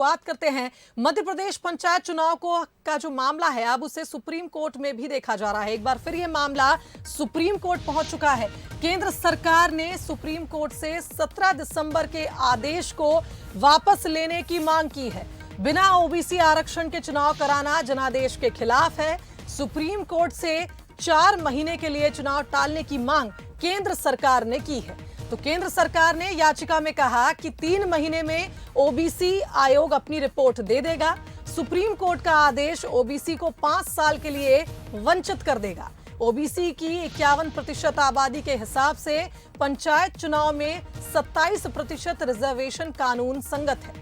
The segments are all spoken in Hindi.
बात करते हैं मध्य प्रदेश पंचायत चुनाव का जो मामला है अब उसे सुप्रीम कोर्ट में भी देखा जा रहा है। एक बार फिर यह मामला सुप्रीम कोर्ट पहुंच चुका है। केंद्र सरकार ने सुप्रीम कोर्ट से 17 दिसंबर के आदेश को वापस लेने की मांग की है। बिना ओबीसी आरक्षण के चुनाव कराना जनादेश के खिलाफ है। सुप्रीम कोर्ट से 4 महीने के लिए चुनाव टालने की मांग केंद्र सरकार ने की है। तो केंद्र सरकार ने याचिका में कहा कि 3 महीने में ओबीसी आयोग अपनी रिपोर्ट दे देगा। सुप्रीम कोर्ट का आदेश ओबीसी को 5 साल के लिए वंचित कर देगा। ओबीसी की 51% आबादी के हिसाब से पंचायत चुनाव में 27% रिजर्वेशन कानून संगत है।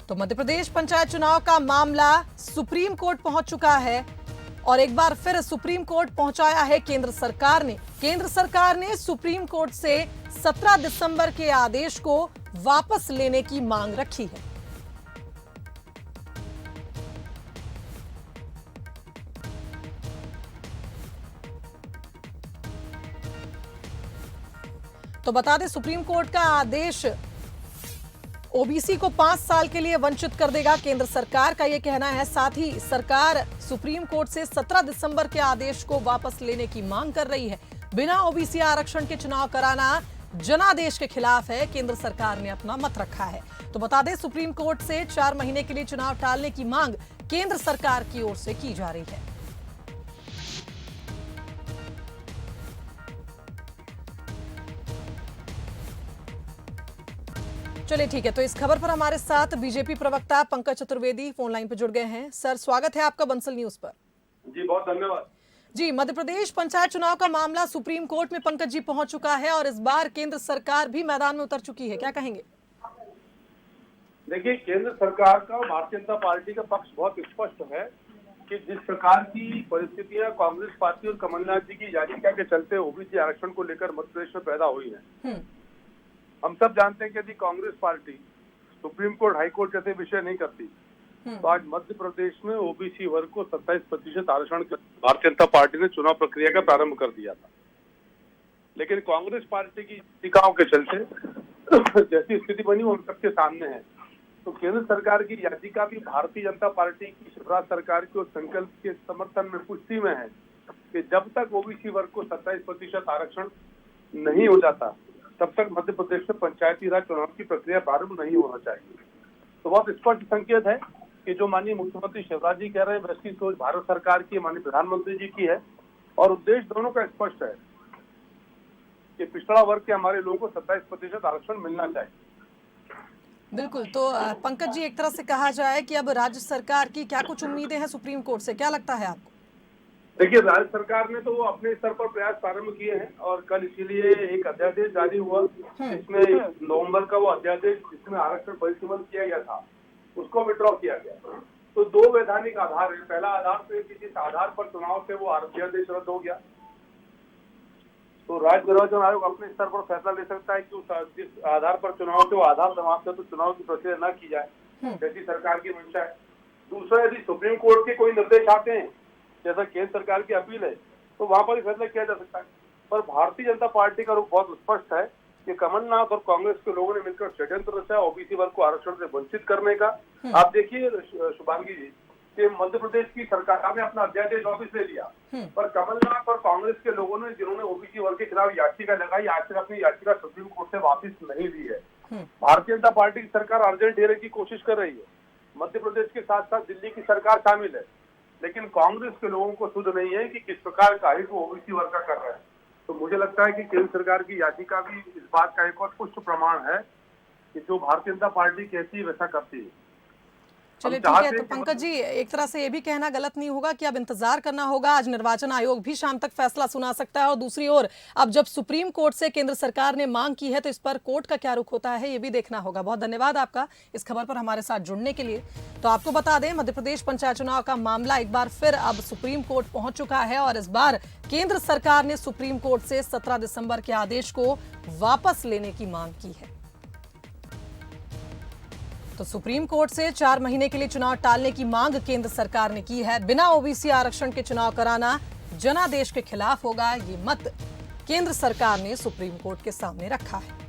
तो मध्य प्रदेश पंचायत चुनाव का मामला सुप्रीम कोर्ट पहुंच चुका है और एक बार फिर सुप्रीम कोर्ट पहुंचाया है केंद्र सरकार ने। केंद्र सरकार ने सुप्रीम कोर्ट से 17 दिसंबर के आदेश को वापस लेने की मांग रखी है। तो बता दें सुप्रीम कोर्ट का आदेश ओबीसी को 5 साल के लिए वंचित कर देगा, केंद्र सरकार का यह कहना है। साथ ही सरकार सुप्रीम कोर्ट से 17 दिसंबर के आदेश को वापस लेने की मांग कर रही है। बिना ओबीसी आरक्षण के चुनाव कराना जनादेश के खिलाफ है। केंद्र सरकार ने अपना मत रखा है। तो बता दें सुप्रीम कोर्ट से 4 महीने के लिए चुनाव टालने की मांग केंद्र सरकार की ओर से की जा रही है। चलिए ठीक है, तो इस खबर पर हमारे साथ बीजेपी प्रवक्ता पंकज चतुर्वेदी फोन लाइन पर जुड़ गए हैं। सर, स्वागत है आपका बंसल न्यूज पर। जी बहुत धन्यवाद। जी, मध्य प्रदेश पंचायत चुनाव का मामला सुप्रीम कोर्ट में पंकज जी पहुंच चुका है और इस बार केंद्र सरकार भी मैदान में उतर चुकी है, क्या कहेंगे? देखिए, केंद्र सरकार का और भारतीय जनता पार्टी का पक्ष बहुत स्पष्ट है कि जिस प्रकार की परिस्थितियां कांग्रेस पार्टी और कमलनाथ जी की याचिका के चलते ओबीसी आरक्षण को लेकर मध्य प्रदेश में पैदा हुई है। हम सब जानते हैं कि यदि Congress party supreme court, high court जैसे विषय नहीं करती तो आज मध्य प्रदेश में ओबीसी वर्ग को 27% आरक्षण भारतीय जनता पार्टी ने चुनाव प्रक्रिया का प्रारंभ कर दिया था। लेकिन कांग्रेस पार्टी की याचिकाओं के चलते जैसी स्थिति बनी वो हम सबके सामने है। तो केंद्र सरकार की याचिका भी भारतीय जनता पार्टी की शिवराज सरकार के संकल्प के समर्थन में पुष्टि में है कि जब तक ओबीसी वर्ग को 27% आरक्षण नहीं हो जाता तब तक मध्य प्रदेश में पंचायती राज चुनाव की प्रक्रिया प्रारंभ नहीं होना चाहिए। तो बहुत स्पष्ट संकेत है कि जो माननीय मुख्यमंत्री शिवराज जी कह रहे हैं वैसी सोच भारत सरकार की, माननीय प्रधानमंत्री जी की है और उद्देश्य दोनों का स्पष्ट है कि पिछड़ा वर्ग के हमारे लोगों को 27% आरक्षण मिलना चाहिए। बिल्कुल। तो पंकज जी, एक तरह से कहा जाए कि अब राज्य सरकार की क्या कुछ उम्मीदें हैं सुप्रीम कोर्ट से, क्या लगता है आपको? देखिए, राज्य सरकार ने तो अपने स्तर पर प्रयास प्रारंभ किए हैं और कल इसीलिए एक अध्यादेश जारी हुआ जिसमें नवंबर का वो अध्यादेश जिसमें आरक्षण परिसीमन किया गया था उसको विड्रॉ किया गया। तो 2 वैधानिक आधार है। पहला आधार तो कि जिस आधार पर चुनाव से वो अध्यादेश रद्द हो गया तो राज्य निर्वाचन आयोग अपने स्तर पर फैसला ले सकता है कि जिस आधार पर चुनाव से वो आधार समाप्त है तो चुनाव की प्रक्रिया न की जाए, जैसी सरकार की मंशा है। दूसरा, यदि सुप्रीम कोर्ट के कोई निर्देश आते हैं जैसा केंद्र सरकार की अपील है तो वहां पर ही फैसला किया जा सकता है। पर भारतीय जनता पार्टी का रुख बहुत स्पष्ट है कि कमलनाथ और कांग्रेस के लोगों ने मिलकर षड्यंत्र रचा ओबीसी वर्ग को आरक्षण से वंचित करने का। आप देखिए शुभांगी जी कि मध्य प्रदेश की सरकार ने अपना अध्यादेश वापस ले लिया पर कमलनाथ और कांग्रेस के लोगों ने जिन्होंने ओबीसी वर्ग के खिलाफ याचिका लगाई आज तक अपनी याचिका सुप्रीम कोर्ट से वापस नहीं ली है। भारतीय जनता पार्टी की सरकार अर्जेंट हेयरिंग की कोशिश कर रही है। मध्य प्रदेश के साथ साथ दिल्ली की सरकार शामिल है, लेकिन कांग्रेस के लोगों को सुध नहीं है कि किस प्रकार का हित वो ओबीसी वर्ग का कर रहा है। तो मुझे लगता है कि केंद्र सरकार की याचिका भी इस बात का एक और पुष्ट प्रमाण है कि जो भारतीय जनता पार्टी कहती है वैसा करती है। चलिए ठीक है, तो पंकज जी, एक तरह से ये भी कहना गलत नहीं होगा कि अब इंतजार करना होगा, आज निर्वाचन आयोग भी शाम तक फैसला सुना सकता है और दूसरी ओर अब जब सुप्रीम कोर्ट से केंद्र सरकार ने मांग की है तो इस पर कोर्ट का क्या रुख होता है ये भी देखना होगा। बहुत धन्यवाद आपका इस खबर पर हमारे साथ जुड़ने के लिए। तो आपको बता दें मध्य प्रदेश पंचायत चुनाव का मामला एक बार फिर अब सुप्रीम कोर्ट पहुंच चुका है और इस बार केंद्र सरकार ने सुप्रीम कोर्ट से 17 दिसंबर के आदेश को वापस लेने की मांग की है। तो सुप्रीम कोर्ट से 4 महीने के लिए चुनाव टालने की मांग केंद्र सरकार ने की है। बिना ओबीसी आरक्षण के चुनाव कराना जनादेश के खिलाफ होगा, ये मत केंद्र सरकार ने सुप्रीम कोर्ट के सामने रखा है।